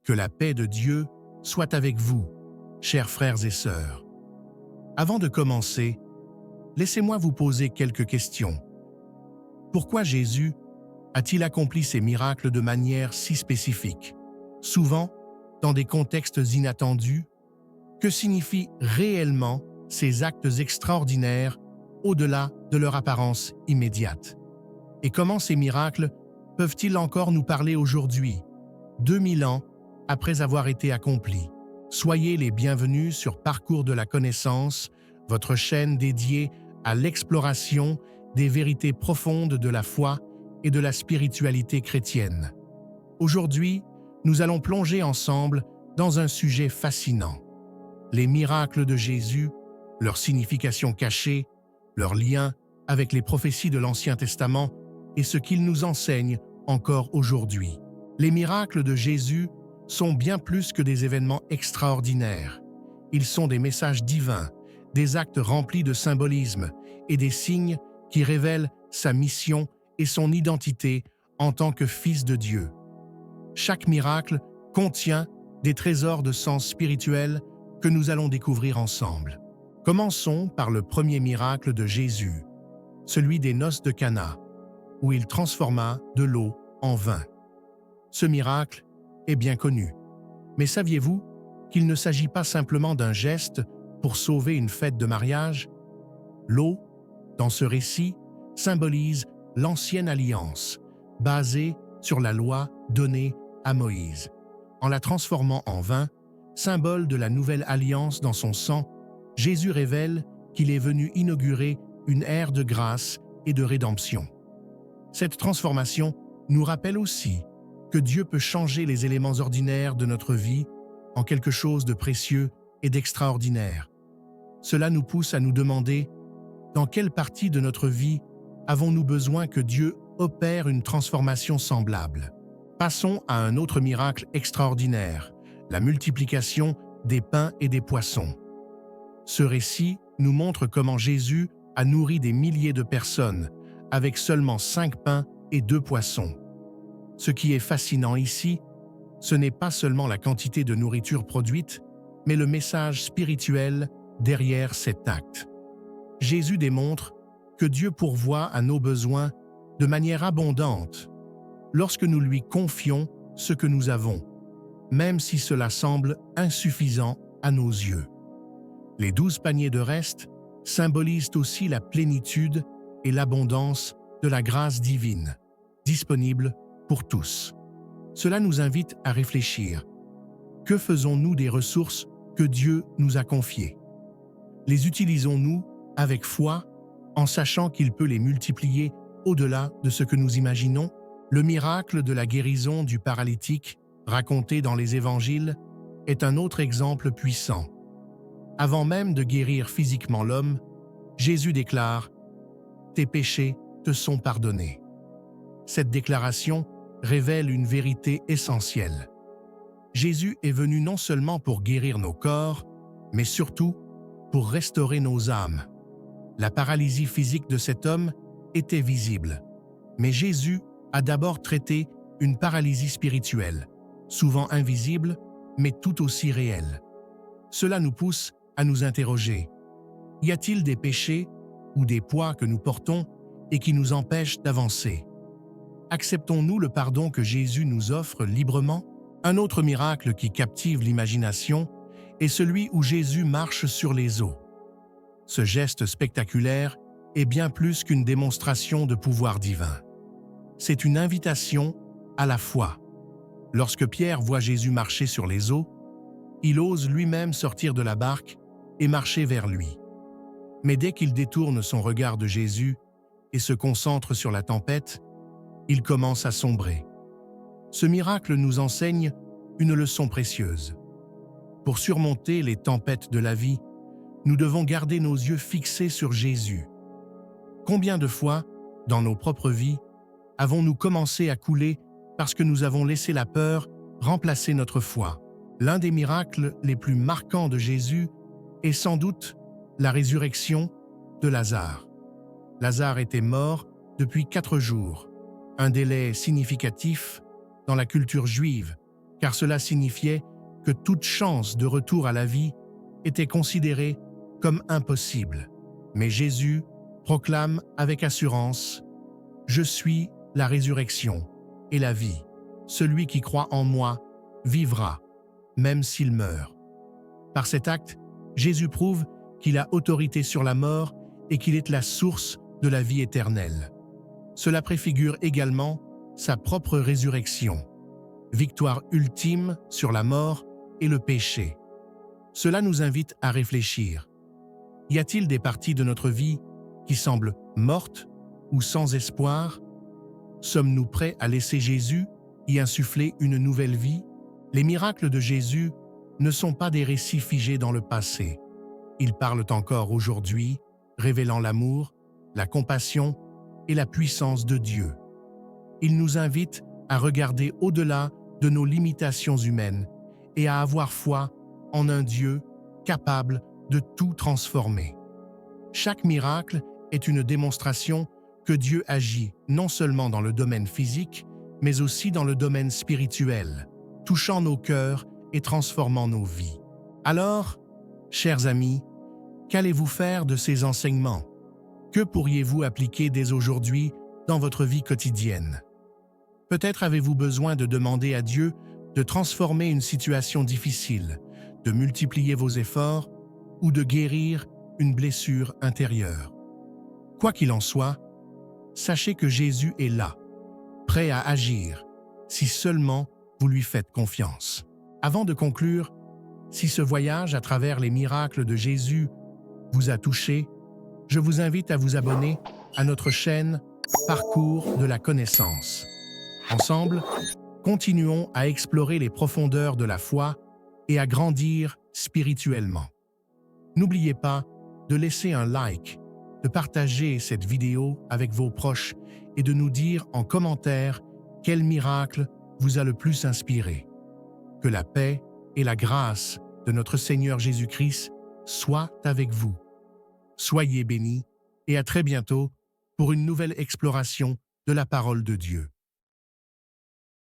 Que la paix de Dieu soit avec vous, chers frères et sœurs. Avant de commencer, laissez-moi vous poser quelques questions. Pourquoi Jésus a-t-il accompli ces miracles de manière si spécifique, souvent dans des contextes inattendus? Que signifient réellement ces actes extraordinaires au-delà de leur apparence immédiate? Et comment ces miracles peuvent-ils encore nous parler aujourd'hui, 2000 ans après avoir été accomplis? Soyez les bienvenus sur Parcours de la connaissance, votre chaîne dédiée à l'exploration des vérités profondes de la foi et de la spiritualité chrétienne. Aujourd'hui, nous allons plonger ensemble dans un sujet fascinant. Les miracles de Jésus, leur signification cachée, leur lien avec les prophéties de l'Ancien Testament et ce qu'ils nous enseignent encore aujourd'hui. Les miracles de Jésus sont bien plus que des événements extraordinaires. Ils sont des messages divins, des actes remplis de symbolisme et des signes qui révèlent sa mission et son identité en tant que Fils de Dieu. Chaque miracle contient des trésors de sens spirituel que nous allons découvrir ensemble. Commençons par le premier miracle de Jésus, celui des noces de Cana, où il transforma de l'eau en vin. Ce miracle est bien connu, mais saviez-vous qu'il ne s'agit pas simplement d'un geste pour sauver une fête de mariage? L'eau, dans ce récit, symbolise l'ancienne alliance, basée sur la loi donnée à Moïse. En la transformant en vin, symbole de la nouvelle alliance dans son sang, Jésus révèle qu'il est venu inaugurer une ère de grâce et de rédemption. Cette transformation nous rappelle aussi que Dieu peut changer les éléments ordinaires de notre vie en quelque chose de précieux et d'extraordinaire. Cela nous pousse à nous demander dans quelle partie de notre vie avons-nous besoin que Dieu opère une transformation semblable. Passons à un autre miracle extraordinaire, la multiplication des pains et des poissons. Ce récit nous montre comment Jésus a nourri des milliers de personnes avec seulement 5 pains et 2 poissons. Ce qui est fascinant ici, ce n'est pas seulement la quantité de nourriture produite, mais le message spirituel derrière cet acte. Jésus démontre que Dieu pourvoit à nos besoins de manière abondante lorsque nous lui confions ce que nous avons, même si cela semble insuffisant à nos yeux. Les 12 paniers de reste symbolisent aussi la plénitude et l'abondance de la grâce divine, disponible pour tous. Cela nous invite à réfléchir. Que faisons-nous des ressources que Dieu nous a confiées? Les utilisons-nous avec foi, en sachant qu'il peut les multiplier au-delà de ce que nous imaginons? Le miracle de la guérison du paralytique, raconté dans les évangiles, est un autre exemple puissant. Avant même de guérir physiquement l'homme, Jésus déclare « Tes péchés te sont pardonnés ». Cette déclaration révèle une vérité essentielle. Jésus est venu non seulement pour guérir nos corps, mais surtout pour restaurer nos âmes. La paralysie physique de cet homme était visible, mais Jésus a d'abord traité une paralysie spirituelle, souvent invisible, mais tout aussi réelle. Cela nous pousse à nous interroger. Y a-t-il des péchés ou des poids que nous portons et qui nous empêchent d'avancer? Acceptons-nous le pardon que Jésus nous offre librement? Un autre miracle qui captive l'imagination est celui où Jésus marche sur les eaux. Ce geste spectaculaire est bien plus qu'une démonstration de pouvoir divin. C'est une invitation à la foi. Lorsque Pierre voit Jésus marcher sur les eaux, il ose lui-même sortir de la barque et marcher vers lui. Mais dès qu'il détourne son regard de Jésus et se concentre sur la tempête, il commence à sombrer. Ce miracle nous enseigne une leçon précieuse. Pour surmonter les tempêtes de la vie, nous devons garder nos yeux fixés sur Jésus. Combien de fois, dans nos propres vies, avons-nous commencé à couler parce que nous avons laissé la peur remplacer notre foi? L'un des miracles les plus marquants de Jésus est sans doute la résurrection de Lazare. Lazare était mort depuis 4 jours, un délai significatif dans la culture juive, car cela signifiait que toute chance de retour à la vie était considérée comme impossible. Mais Jésus proclame avec assurance « Je suis la résurrection et la vie. Celui qui croit en moi vivra, même s'il meurt. » Par cet acte, Jésus prouve qu'il a autorité sur la mort et qu'il est la source de la vie éternelle. Cela préfigure également sa propre résurrection, victoire ultime sur la mort et le péché. Cela nous invite à réfléchir. Y a-t-il des parties de notre vie qui semblent mortes ou sans espoir? Sommes-nous prêts à laisser Jésus y insuffler une nouvelle vie? Les miracles de Jésus ne sont pas des récits figés dans le passé. Ils parlent encore aujourd'hui, révélant l'amour, la compassion et la puissance de Dieu. Ils nous invitent à regarder au-delà de nos limitations humaines et à avoir foi en un Dieu capable de tout transformer. Chaque miracle est une démonstration que Dieu agit non seulement dans le domaine physique, mais aussi dans le domaine spirituel, touchant nos cœurs et transformant nos vies. Alors, chers amis, qu'allez-vous faire de ces enseignements? Que pourriez-vous appliquer dès aujourd'hui dans votre vie quotidienne? Peut-être avez-vous besoin de demander à Dieu de transformer une situation difficile, de multiplier vos efforts ou de guérir une blessure intérieure. Quoi qu'il en soit, sachez que Jésus est là, prêt à agir, si seulement vous lui faites confiance. Avant de conclure, si ce voyage à travers les miracles de Jésus vous a touché, je vous invite à vous abonner à notre chaîne Parcours de la connaissance. Ensemble, continuons à explorer les profondeurs de la foi et à grandir spirituellement. N'oubliez pas de laisser un like, de partager cette vidéo avec vos proches et de nous dire en commentaire quel miracle vous a le plus inspiré. Que la paix et la grâce de notre Seigneur Jésus-Christ soient avec vous. Soyez bénis et à très bientôt pour une nouvelle exploration de la parole de Dieu.